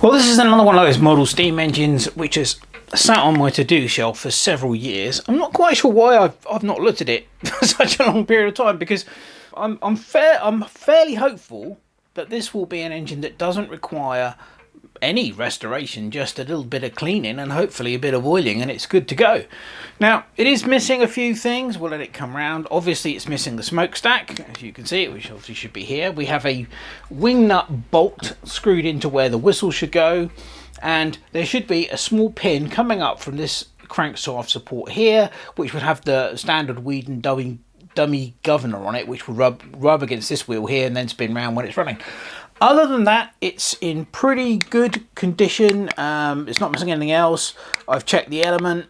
Well, this is another one of those model steam engines which has sat on my to-do shelf for several years. I'm not quite sure why I've not looked at it for such a long period of time, because I'm fairly hopeful that this will be an engine that doesn't require any restoration, just a little bit of cleaning and hopefully a bit of oiling, and it's good to go. Now, it is missing a few things. We'll let it come round. Obviously, it's missing the smokestack, as you can see, which obviously should be here. We have a wing nut bolt screwed into where the whistle should go, and there should be a small pin coming up from this crankshaft support here, which would have the standard Weeden dummy governor on it, which will rub against this wheel here and then spin round when it's running. Other than that, it's in pretty good condition. It's not missing anything else. I've checked the element,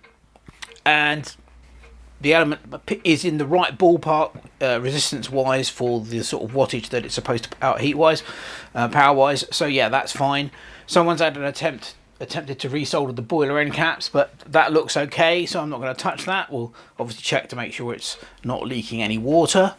and the element is in the right ballpark resistance-wise for the sort of wattage that it's supposed to put out heat-wise, power-wise. So yeah, that's fine. Someone's had an attempted to resolder the boiler end caps, but that looks okay, so I'm not going to touch that. We'll obviously check to make sure it's not leaking any water.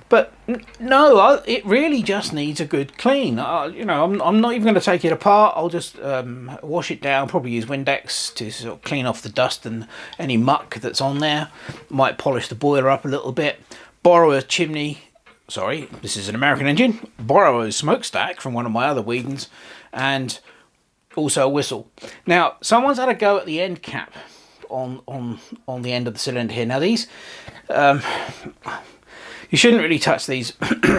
But no, it really just needs a good clean. You know, I'm not even going to take it apart. I'll just wash it down, probably use Windex to sort of clean off the dust and any muck that's on there. Might polish the boiler up a little bit. Borrow a chimney. Sorry, this is an American engine. Borrow a smokestack from one of my other Weedens, and also a whistle. Now, someone's had a go at the end cap on the end of the cylinder here. Now these, you shouldn't really touch these.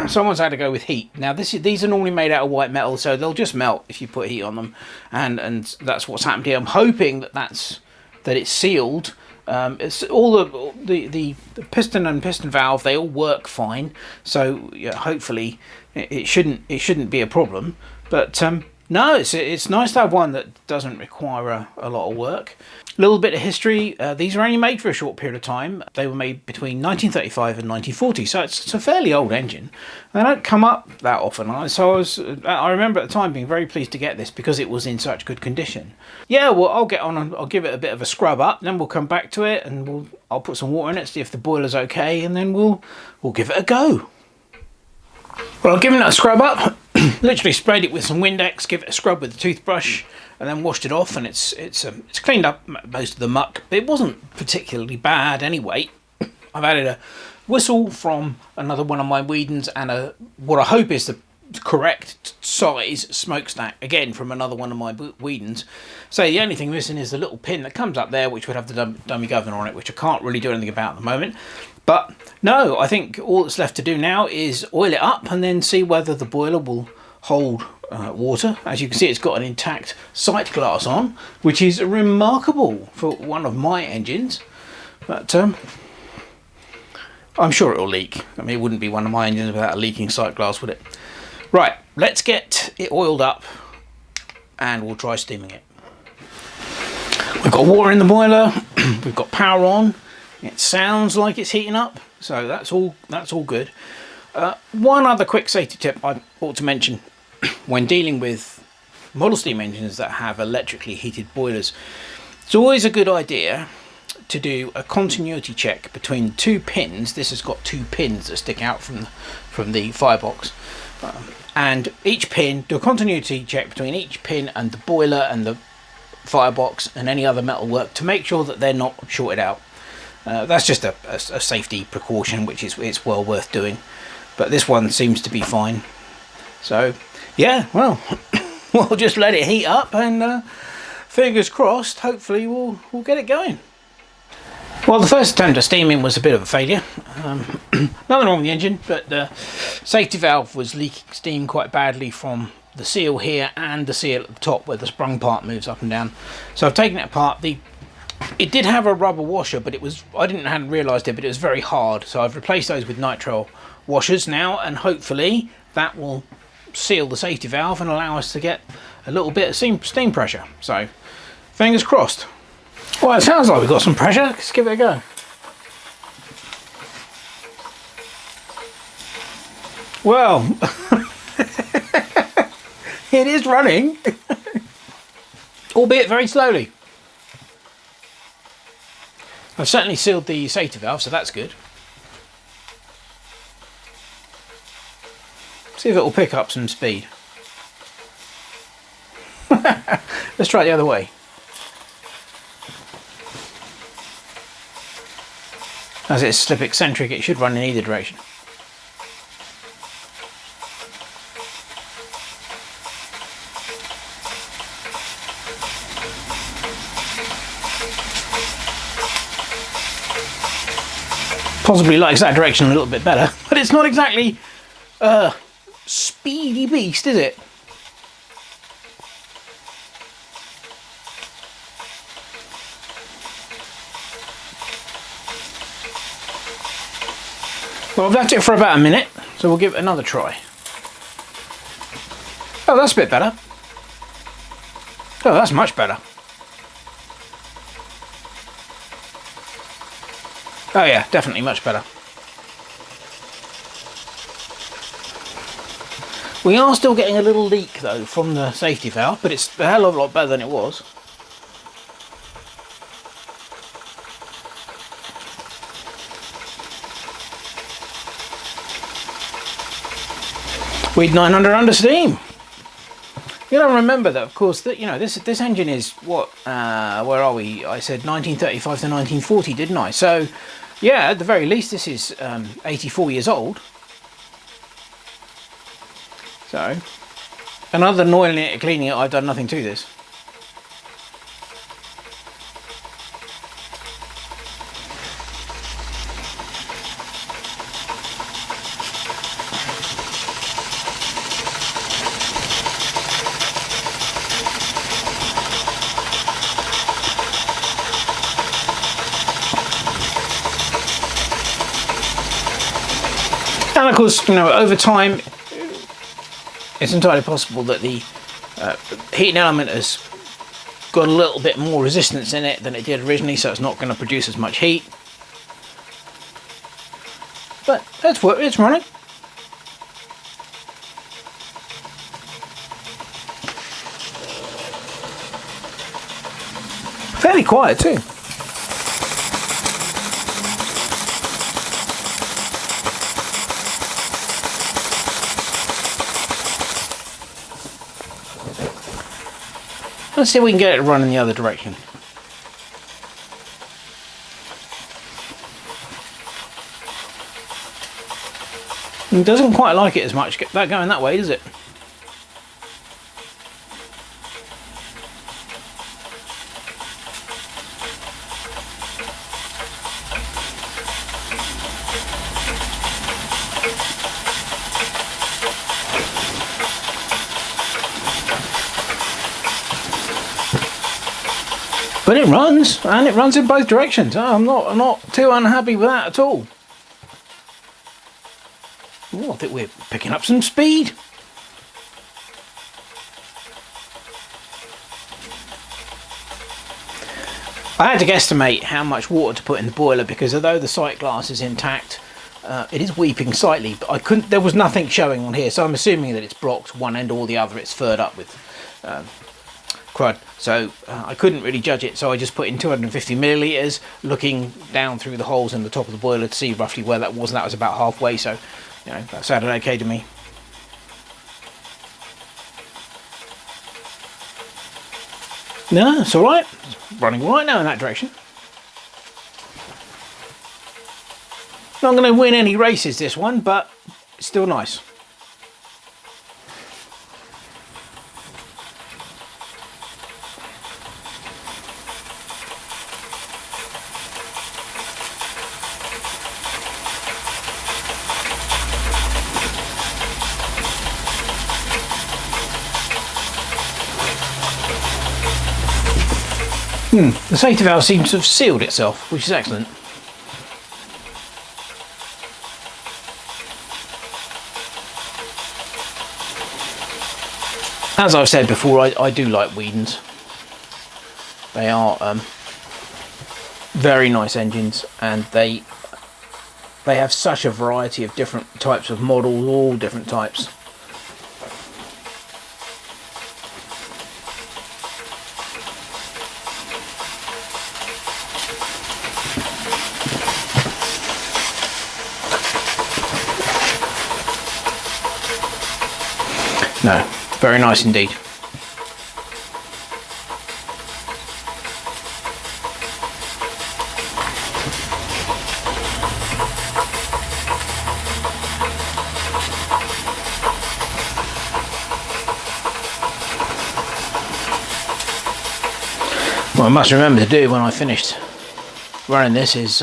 Someone's had to go with heat. Now these are normally made out of white metal, so they'll just melt if you put heat on them, and that's what's happened here. I'm hoping that it's sealed. It's all the piston and piston valve, they all work fine, so yeah, hopefully it shouldn't be a problem. But no, it's nice to have one that doesn't require a lot of work. A little bit of history. These were only made for a short period of time. They were made between 1935 and 1940, so it's a fairly old engine. They don't come up that often. So I remember at the time being very pleased to get this because it was in such good condition. Yeah, well, I'll get on and I'll give it a bit of a scrub up, then we'll come back to it and I'll put some water in it, see if the boiler's okay, and then we'll give it a go. Well, I've given it a scrub up. Literally sprayed it with some Windex, give it a scrub with a toothbrush, and then washed it off, and it's cleaned up most of the muck. It wasn't particularly bad anyway. I've added a whistle from another one of my Weedens and what I hope is the correct size smokestack, again from another one of my Weedens. So the only thing missing is the little pin that comes up there, which would have the dummy governor on it, which I can't really do anything about at the moment. But no, I think all that's left to do now is oil it up and then see whether the boiler will hold water. As you can see, it's got an intact sight glass on, which is remarkable for one of my engines. But I'm sure it'll leak. I mean, it wouldn't be one of my engines without a leaking sight glass, would it? Right, let's get it oiled up and we'll try steaming it. We've got water in the boiler, we've got power on. It sounds like it's heating up, so that's all good. One other quick safety tip I ought to mention when dealing with model steam engines that have electrically heated boilers, it's always a good idea to do a continuity check between two pins. This has got two pins that stick out from the firebox, and each pin, do a continuity check between each pin and the boiler and the firebox and any other metal work to make sure that they're not shorted out. That's just a safety precaution, which it's well worth doing. But this one seems to be fine. So yeah, well, we'll just let it heat up and fingers crossed, hopefully we'll get it going. Well, the first attempt at steaming was a bit of a failure. Nothing wrong with the engine, but the safety valve was leaking steam quite badly from the seal here and the seal at the top where the sprung part moves up and down. So I've taken it apart. It did have a rubber washer, but I hadn't realised it, but it was very hard. So I've replaced those with nitrile washers now, and hopefully that will seal the safety valve and allow us to get a little bit of steam pressure. So fingers crossed. Well, it sounds like we've got some pressure. Let's give it a go. Well, it is running, albeit very slowly. I've certainly sealed the safety valve, so that's good. See if it will pick up some speed. Let's try it the other way. As it's slip eccentric, it should run in either direction. Possibly likes that direction a little bit better, but it's not exactly a speedy beast, is it? Well, I've left it for about a minute, so we'll give it another try. Oh, that's a bit better. Oh, that's much better. Oh yeah, definitely much better. We are still getting a little leak though from the safety valve, but it's a hell of a lot better than it was. Weeden 900 under steam. You gotta remember that, of course, that this engine is what? Where are we? I said 1935 to 1940, didn't I? So, yeah, at the very least, this is 84 years old. So, and other than oiling it and cleaning it, I've done nothing to this. And of course, over time, it's entirely possible that the heating element has got a little bit more resistance in it than it did originally, so it's not going to produce as much heat. But it's running. Fairly quiet too. Let's see if we can get it to run in the other direction. It doesn't quite like it as much that going that way, does it? But it runs, and it runs in both directions. I'm not too unhappy with that at all. Ooh, I think we're picking up some speed. I had to guesstimate how much water to put in the boiler because although the sight glass is intact, it is weeping slightly. But there was nothing showing on here, so I'm assuming that it's blocked one end or the other. It's furred up with crud, so I couldn't really judge it, so I just put in 250 millilitres, looking down through the holes in the top of the boiler to see roughly where that was, and that was about halfway, so that sounded okay to me. No, it's alright, it's running right now in that direction. Not going to win any races this one, but it's still nice. The safety valve seems to have sealed itself, which is excellent. As I've said before, I do like Weedens. They are very nice engines, and they have such a variety of different types of models, all different types. No, very nice indeed. What I must remember to do when I finished running this is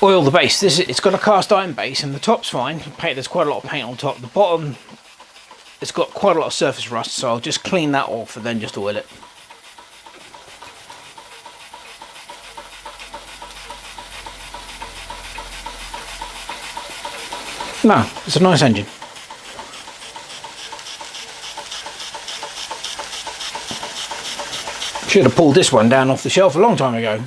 oil the base. It's got a cast iron base and the top's fine. There's quite a lot of paint on top. The bottom, it's got quite a lot of surface rust, so I'll just clean that off and then just oil it. No, it's a nice engine. Should have pulled this one down off the shelf a long time ago.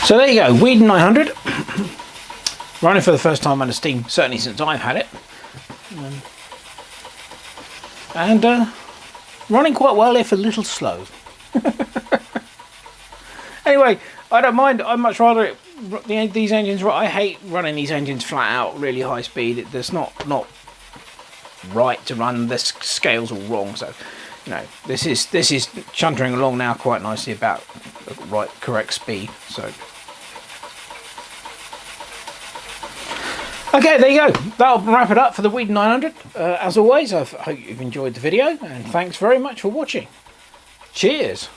So there you go, Weeden 900, running for the first time under steam, certainly since I've had it, and running quite well if a little slow. Anyway, I don't mind. I much rather these engines. I hate running these engines flat out, really high speed. It's not right to run. The scale's all wrong, so you know this is chuntering along now quite nicely about the correct speed. So. Okay, there you go. That'll wrap it up for the Weeden 900. As always, I hope you've enjoyed the video, and thanks very much for watching. Cheers.